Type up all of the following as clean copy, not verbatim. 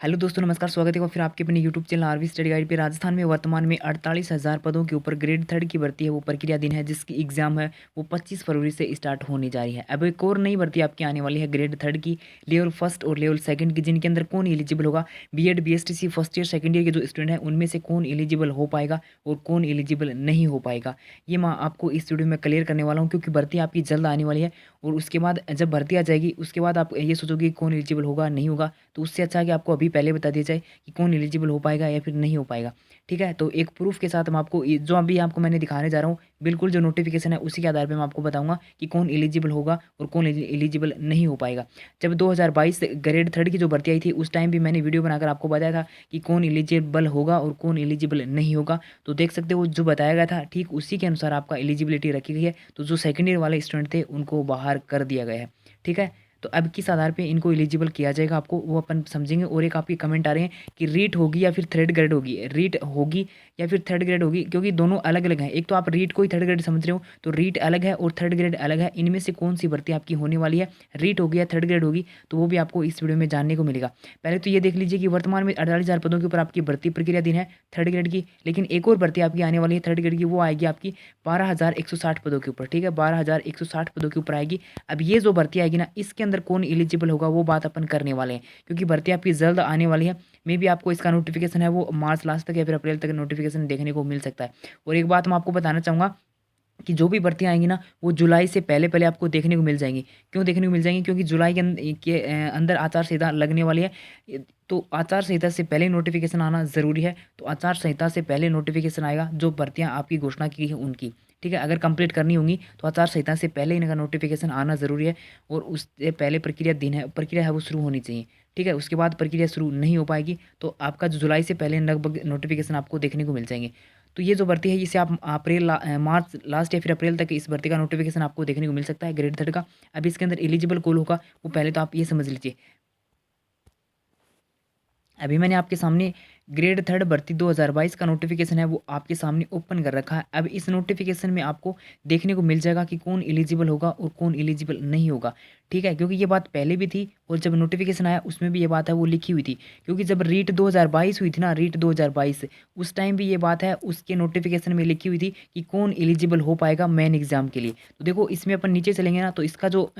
Hello दोस्तों, नमस्कार। स्वागत है फिर आपके अपने YouTube channel RV study guide पे। राजस्थान में वर्तमान में 48,000 पदों के ऊपर ग्रेड थर्ड की भर्ती है, वो प्रक्रियाधीन है, जिसकी एग्जाम है वो 25 फरवरी से स्टार्ट होने जा रही है। अब एक और नई भर्ती आपकी आने वाली है ग्रेड थर्ड की, लेवल फर्स्ट और लेवल सेकंड की, जिनके अंदर कौन एलिजिबल होगा। BEd BSTC first year second year के जो स्टूडेंट हैं उनमें से कौन एलिजिबल हो पाएगा और कौन एलिजिबल नहीं हो पाएगा, ये मैं आपको इस वीडियो में क्लियर करने वाला हूँ, क्योंकि भर्ती आपकी जल्द आने वाली है। और उसके बाद जब भर्ती आ जाएगी उसके बाद आप ये सोचोगे कि कौन एलिजिबल होगा नहीं होगा, तो उससे अच्छा है कि आपको अभी पहले बता दिया जाए कि कौन एलिजिबल हो पाएगा या फिर नहीं हो पाएगा। ठीक है, तो एक प्रूफ के साथ हम आपको जो अभी आपको मैंने दिखाने जा रहा हूँ, बिल्कुल जो नोटिफिकेशन है उसी के आधार पे मैं आपको बताऊंगा कि कौन एलिजिबल होगा और कौन एलिजिबल नहीं हो पाएगा। जब 2022 ग्रेड थर्ड की जो भर्ती आई थी उस टाइम भी मैंने वीडियो बनाकर आपको बताया था कि कौन एलिजिबल होगा और कौन एलिजिबल नहीं होगा। तो देख सकते हो जो बताया गया था ठीक उसी के अनुसार आपका एलिजिबिलिटी रखी गई है। तो जो सेकेंड ईयर वाले स्टूडेंट थे उनको बाहर कर दिया गया है। ठीक है, तो अब किस आधार पे इनको एलिजिबल किया जाएगा आपको वो अपन समझेंगे। और एक आपकी कमेंट आ रहे हैं कि रीट होगी या फिर थर्ड ग्रेड होगी, रीट होगी या फिर थर्ड ग्रेड होगी, क्योंकि दोनों अलग अलग हैं। एक तो आप रीट को ही थर्ड ग्रेड समझ रहे हो, तो रीट अलग है और थर्ड ग्रेड अलग है। इनमें से कौन सी भर्ती आपकी होने वाली है, रीट होगी या थर्ड ग्रेड होगी, तो वो भी आपको इस वीडियो में जानने को मिलेगा। पहले तो ये देख लीजिए कि वर्तमान में 48,000 पदों के ऊपर आपकी भर्ती प्रक्रिया दिन है थर्ड ग्रेड की, लेकिन एक और भर्ती आपकी आने वाली है थर्ड ग्रेड की, वो आएगी आपकी 12,160 पदों के ऊपर। ठीक है, 12,160 पदों के ऊपर आएगी। अब ये जो भर्ती आएगी ना, इसके अंदर कौन एलिजिबल होगा वो बात अपन करने वाले हैं, क्योंकि भर्ती आपकी जल्द आने वाली है। मे भी आपको इसका नोटिफिकेशन है वो मार्च लास्ट तक या फिर अप्रैल तक नोटिफिकेशन देखने को मिल सकता है। और एक बात मैं आपको बताना चाहूँगा कि जो भी भर्तियाँ आएंगी ना वो जुलाई से पहले पहले आपको देखने को मिल जाएंगी। क्यों देखने को मिल जाएंगी? क्योंकि जुलाई के अंदर आचार संहिता लगने वाली है। तो आचार संहिता से पहले नोटिफिकेशन आना ज़रूरी है। तो आचार संहिता से पहले नोटिफिकेशन आएगा जो भर्तियाँ आपकी घोषणा की है उनकी। ठीक है, अगर कंप्लीट करनी होंगी तो आचार संहिता से पहले इनका नोटिफिकेशन आना ज़रूरी है। और उससे पहले प्रक्रिया है वो शुरू होनी चाहिए। ठीक है, उसके बाद प्रक्रिया शुरू नहीं हो पाएगी तो आपका जो जुलाई से पहले लगभग नोटिफिकेशन आपको देखने को मिल जाएंगे। तो ये जो भर्ती है इसे आप मार्च लास्ट या फिर अप्रैल तक इस भर्ती का नोटिफिकेशन आपको देखने को मिल सकता है ग्रेड थर्ड का। अब इसके अंदर एलिजिबल कौन होगा वो पहले तो आप ये समझ लीजिए। अभी मैंने आपके सामने ग्रेड थर्ड भर्ती 2022 का नोटिफिकेशन है वो आपके सामने ओपन कर रखा है। अब इस नोटिफिकेशन में आपको देखने को मिल जाएगा कि कौन एलिजिबल होगा और कौन एलिजिबल नहीं होगा। ठीक है, क्योंकि ये बात पहले भी थी और जब नोटिफिकेशन आया उसमें भी ये बात है वो लिखी हुई थी। क्योंकि जब रीट 2022 हुई थी ना, रीट 2022, उस टाइम भी ये बात है उसके नोटिफिकेशन में लिखी हुई थी कि कौन एलिजिबल हो पाएगा मेन एग्जाम के लिए। तो देखो इसमें अपन नीचे चलेंगे ना, तो इसका जो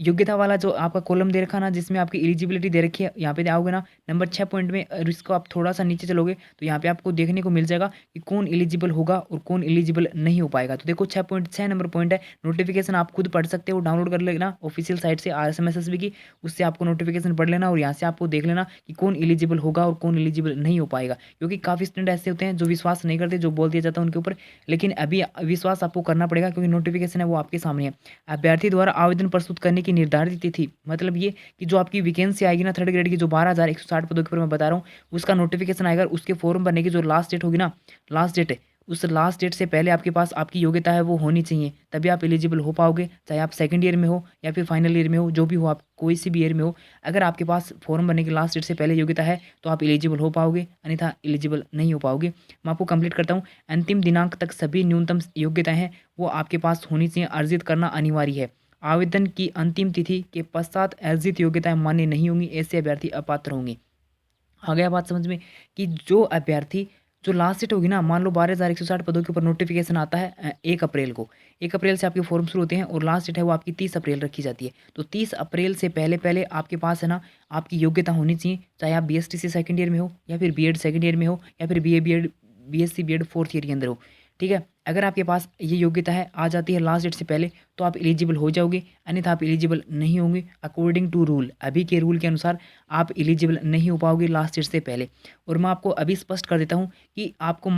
योग्यता वाला जो आपका कॉलम दे रखा ना, जिसमें आपकी एलिजिबिलिटी दे रखी है, यहाँ पे आओगे ना नंबर 6 पॉइंट में, और इसको आप थोड़ा सा नीचे चलोगे तो यहाँ पे आपको देखने को मिल जाएगा कि कौन एलिजिबल होगा और कौन एलिजिबल नहीं हो पाएगा। तो देखो 6 नंबर पॉइंट है। नोटिफिकेशन आप खुद पढ़ सकते हो, डाउनलोड कर लेना ऑफिशियल साइट से RSMSSB की, उससे आपको नोटिफिकेशन पढ़ लेना और यहाँ से आपको देख लेना कि कौन एलिजिबल होगा और कौन एलिजिबल नहीं हो पाएगा। क्योंकि काफ़ी स्टूडेंट ऐसे होते हैं जो विश्वास नहीं करते, जो बोल दिया जाता है उनके ऊपर, लेकिन अभी विश्वास आपको करना पड़ेगा क्योंकि नोटिफिकेशन है वो आपके सामने है। अभ्यर्थी द्वारा आवेदन प्रस्तुत करने की निर्धारित तिथि, मतलब ये कि जो आपकी वैकेंसी आएगी ना थर्ड ग्रेड की, जो 12,160 पदों के ऊपर मैं बता रहा हूँ, उसका नोटिफिकेशन आएगा। उसके फॉर्म भरने की जो लास्ट डेट होगी ना, लास्ट डेट, उस लास्ट डेट से पहले आपके पास आपकी योग्यता है वो होनी चाहिए, तभी आप एलिजिबल हो पाओगे। चाहे आप सेकंड ईयर में हो या फिर फाइनल ईयर में हो, जो भी हो, आप कोई सी भी ईयर में हो, अगर आपके पास फॉर्म भरने की लास्ट डेट से पहले योग्यता है तो आप एलिजिबल हो पाओगे, अन्यथा एलिजिबल नहीं हो पाओगे। मैं आपको कंप्लीट करता हूँ। अंतिम दिनांक तक सभी न्यूनतम योग्यताएं हैं वो आपके पास होनी चाहिए, अर्जित करना अनिवार्य है। आवेदन की अंतिम तिथि के पश्चात अर्जित योग्यताएं मान्य नहीं होंगी, ऐसे अभ्यर्थी अपात्र होंगे। आ गया बात समझ में कि जो अभ्यर्थी जो लास्ट डेट होगी ना, मान लो 12,160 पदों के ऊपर नोटिफिकेशन आता है 1 अप्रैल को, 1 अप्रैल से आपके फॉर्म शुरू होते हैं और लास्ट डेट है वो आपकी 30 अप्रैल रखी जाती है। तो 30 अप्रैल से पहले पहले आपके पास है ना आपकी योग्यता होनी चाहिए, चाहे आप BSTC सेकंड ईयर में हो या फिर बीएड सेकंड ईयर में हो या फिर BSc BEd फोर्थ ईयर के अंदर हो। ठीक है, अगर आपके पास ये योग्यता है आ जाती है लास्ट डेट से पहले तो आप एलिजिबल हो जाओगे, अन्यथा आप एलिजिबल नहीं होंगे। अकॉर्डिंग टू रूल, अभी के रूल के अनुसार आप एलिजिबल नहीं हो पाओगे लास्ट डेट से पहले। और मैं आपको अभी स्पष्ट कर देता हूँ कि आपको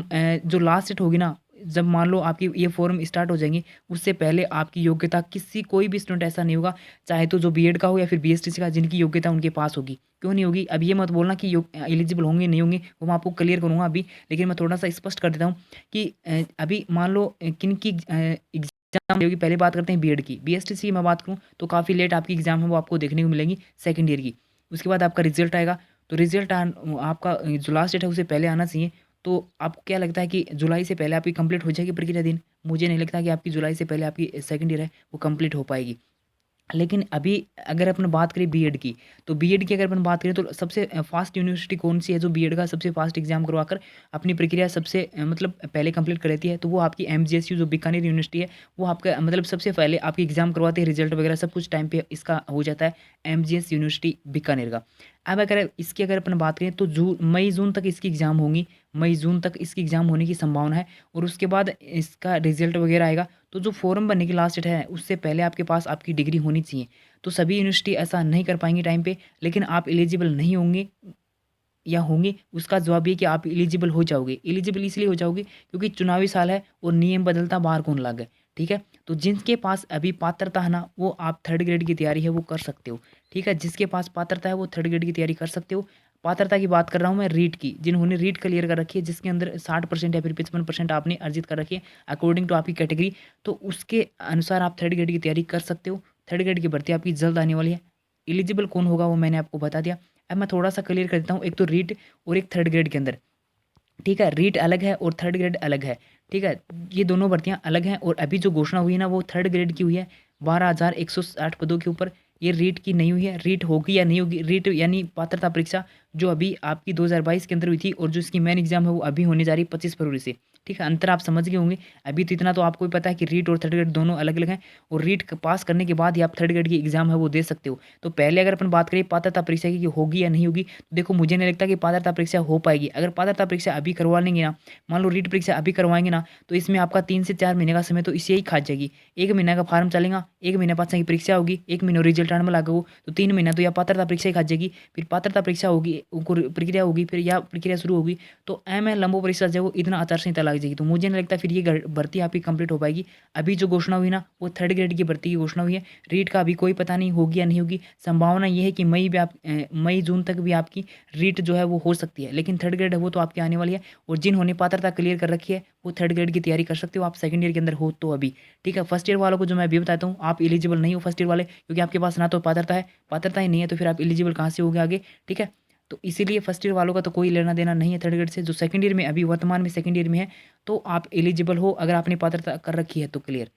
जो लास्ट डेट होगी ना, जब मान लो आपकी ये फॉर्म स्टार्ट हो जाएंगे, उससे पहले आपकी योग्यता किसी कोई भी स्टूडेंट ऐसा नहीं होगा, चाहे तो जो बीएड का हो या फिर BSTC का, जिनकी योग्यता उनके पास होगी। क्यों नहीं होगी? अब ये मत बोलना कि एलिजिबल होंगे नहीं होंगे, वो मैं आपको क्लियर करूँगा अभी, लेकिन मैं थोड़ा सा स्पष्ट कर देता हूँ कि अभी मान लो किन की एग्जाम होगी। पहले बात करते हैं बीएड की। BSTC की मैं बात करूँ तो काफ़ी लेट आपकी एग्जाम है वो आपको देखने को मिलेंगी सेकंड ईयर की। उसके बाद आपका रिजल्ट आएगा, तो रिजल्ट आपका जो लास्ट डेट है उससे पहले आना चाहिए। तो आपको क्या लगता है कि जुलाई से पहले आपकी कंप्लीट हो जाएगी प्रक्रिया दिन? मुझे नहीं लगता कि आपकी जुलाई से पहले आपकी सेकंड ईयर है वो कंप्लीट हो पाएगी। लेकिन अभी अगर अपन बात करें बीएड की, तो बीएड की अगर अपन बात करें तो सबसे फ़ास्ट यूनिवर्सिटी कौन-सी है जो बीएड का सबसे फ़ास्ट एग्ज़ाम करवाकर अपनी प्रक्रिया सबसे मतलब पहले कंप्लीट कर लेती है, तो वो आपकी एमजीएसयू जो बीकानेर यूनिवर्सिटी है, वो आपका मतलब सबसे पहले आपकी एग्ज़ाम करवाते हैं, रिज़ल्ट वगैरह सब कुछ टाइम पे इसका हो जाता है, एमजीएस यूनिवर्सिटी बीकानेर का। अब अगर अपन बात करें तो मई-जून तक इसकी एग्ज़ाम होंगी, मई-जून तक इसकी एग्ज़ाम होने की संभावना है और उसके बाद इसका रिज़ल्ट वगैरह आएगा, तो जो फॉर्म भरने की लास्ट डेट है, उससे पहले आपके पास आपकी डिग्री होनी चाहिए। तो सभी यूनिवर्सिटी ऐसा नहीं कर पाएँगी टाइम पे, लेकिन आप एलिजिबल नहीं होंगे या होंगे, उसका जवाब ये है कि आप एलिजिबल हो जाओगे। एलिजिबल इसलिए हो जाओगे क्योंकि चुनावी साल है और नियम बदलता बाहर कौन लागे, ठीक है? तो जिनके पास अभी पात्रता है ना, वो आप थर्ड ग्रेड की तैयारी है वो कर सकते हो, ठीक है? जिसके पास पात्रता है वो थर्ड ग्रेड की तैयारी कर सकते हो। पात्रता की बात कर रहा हूँ मैं रीट की, जिन्होंने रीट क्लियर कर रखी है, जिसके अंदर 60% या फिर 55% आपने अर्जित कर रखी है अकॉर्डिंग टू आपकी कैटेगरी, तो उसके अनुसार आप थर्ड ग्रेड की तैयारी कर सकते हो। थर्ड ग्रेड की भर्ती आपकी जल्द आने वाली है। एलिजिबल कौन होगा वो मैंने आपको बता दिया। अब मैं थोड़ा-सा क्लियर कर देता हूँ, एक तो रीट और एक थर्ड ग्रेड के अंदर, ठीक है? रीट अलग है और थर्ड ग्रेड अलग है, ठीक है? ये दोनों भर्तियाँ अलग हैं और अभी जो घोषणा हुई है ना, वो थर्ड ग्रेड की हुई है, 12,160 पदों के ऊपर। ये रीट की नहीं हुई है, रीट होगी या नहीं होगी, रीट यानी पात्रता परीक्षा जो अभी आपकी 2022 के अंदर हुई थी और जो इसकी मेन एग्ज़ाम है, वो अभी होने जा रही है 25 फरवरी से, ठीक है? अंतर आप समझ गए होंगे। अभी तो इतना तो आपको भी पता है कि रीट और थर्ड ग्रेड दोनों अलग-अलग हैं और रीट पास करने के बाद ही आप थर्ड ग्रेड की एग्ज़ाम है, वो दे सकते हो। तो पहले अगर अपन बात करें पात्रता परीक्षा की कि होगी या नहीं होगी, तो देखो मुझे नहीं लगता कि पात्रता परीक्षा हो पाएगी। अगर पात्रता परीक्षा अभी करवा लेंगे ना, मान लो रीट परीक्षा अभी करवाएँगे ना, तो इसमें आपका 3 से 4 महीने का समय तो इसे ही खा जाएगी। 1 महीने का फॉर्म चलेगा, 1 महीने बाद की परीक्षा होगी, 1 महीने रिजल्ट आने में लागू, तो 3 महीना तो या पात्रता परीक्षा ही खा जाएगी। फिर पात्रता परीक्षा होगी, उनको प्रक्रिया होगी, फिर या प्रक्रिया शुरू होगी, तो एम लंबो परीक्षा जो है वो इतना आचार संहिता लग जाएगी। तो मुझे नहीं लगता फिर ये भर्ती आपकी कंप्लीट हो पाएगी। अभी जो घोषणा हुई ना, वो थर्ड ग्रेड की भर्ती की घोषणा हुई है। रीट का अभी कोई पता नहीं होगी या नहीं होगी। संभावना ये है कि मई जून तक भी आपकी रीट जो है वो हो सकती है, लेकिन थर्ड ग्रेड है वो तो आपकी आने वाली है और जिन्होंने पात्रता क्लियर कर रखी है वो थर्ड ग्रेड की तैयारी कर सकते हो, आप सेकंड ईयर के अंदर हो तो अभी, ठीक है? फर्स्ट ईयर वालों को जो मैं अभी बताता हूँ, आप एलिजिबल नहीं हो फर्स्ट ईयर वाले, क्योंकि आपके पास ना तो पात्रता ही नहीं है, तो फिर आप एलिजिबल कहाँ से होगे आगे, ठीक है? तो इसीलिए फर्स्ट ईयर वालों का तो कोई लेना देना नहीं है थर्ड ग्रेड से। जो सेकंड ईयर में अभी वर्तमान में सेकंड ईयर में है, तो आप एलिजिबल हो अगर आपने पात्रता कर रखी है तो क्लियर।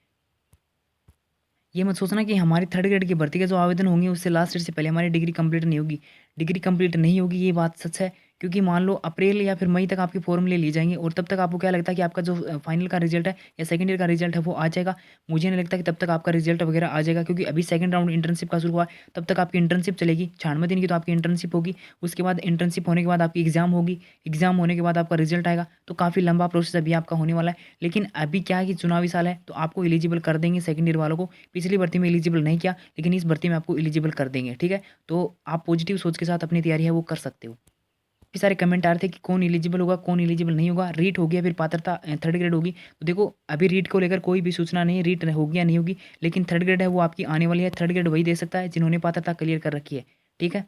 ये मत सोचना कि हमारी थर्ड ग्रेड की भर्ती के जो आवेदन होंगे उससे लास्ट डेट से पहले हमारी डिग्री कंप्लीट नहीं होगी। डिग्री कंप्लीट नहीं होगी ये बात सच है, क्योंकि मान लो अप्रैल या फिर मई तक आपके फॉर्म ले लिए जाएँगे और तब तक आपको क्या लगता है कि आपका जो फाइनल का रिजल्ट है या सेकंड ईयर का रिजल्ट है वो आ जाएगा। मुझे नहीं लगता कि तब तक आपका रिजल्ट वगैरह आ जाएगा, क्योंकि अभी सेकंड राउंड इंटर्नशिप का शुरू हुआ है, तब तक आपकी इंटर्नशिप चलेगी। 96 दिन की तो आपकी इंटर्नशिप होगी, उसके बाद इंटर्नशिप होने के बाद आपकी एग्ज़ाम होगी, एग्ज़ाम होने के बाद आपका रिजल्ट आएगा, तो काफ़ी लंबा प्रोसेस अभी आपका होने वाला है। लेकिन अभी क्या है कि चुनावी साल है, तो आपको एलिजिबल कर देंगे सेकंड ईयर वालों को। पिछली भर्ती में एलिजिबल नहीं किया, लेकिन इस भर्ती में आपको एलिजिबल कर देंगे, ठीक है? तो आप पॉजिटिव सोच के साथ अपनी तैयारी है वो कर सकते हो। काफ़ी सारे कमेंट आ रहे थे कि कौन एलिजिबल होगा, कौन एलिजिबल नहीं होगा, रीट होगी या फिर पात्रता थर्ड ग्रेड होगी। तो देखो अभी रीट को लेकर कोई भी सूचना नहीं है, रीट होगी या नहीं होगी, लेकिन थर्ड ग्रेड है वो आपकी आने वाली है। थर्ड ग्रेड वही दे सकता है जिन्होंने पात्रता क्लियर कर रखी है, ठीक है?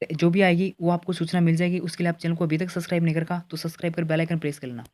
जो भी आएगी वो आपको सूचना मिल जाएगी। उसके लिए आप चैनल को अभी तक सब्सक्राइब नहीं कर रखा तो सब्सक्राइब कर बेल आइकन प्रेस कर लेना।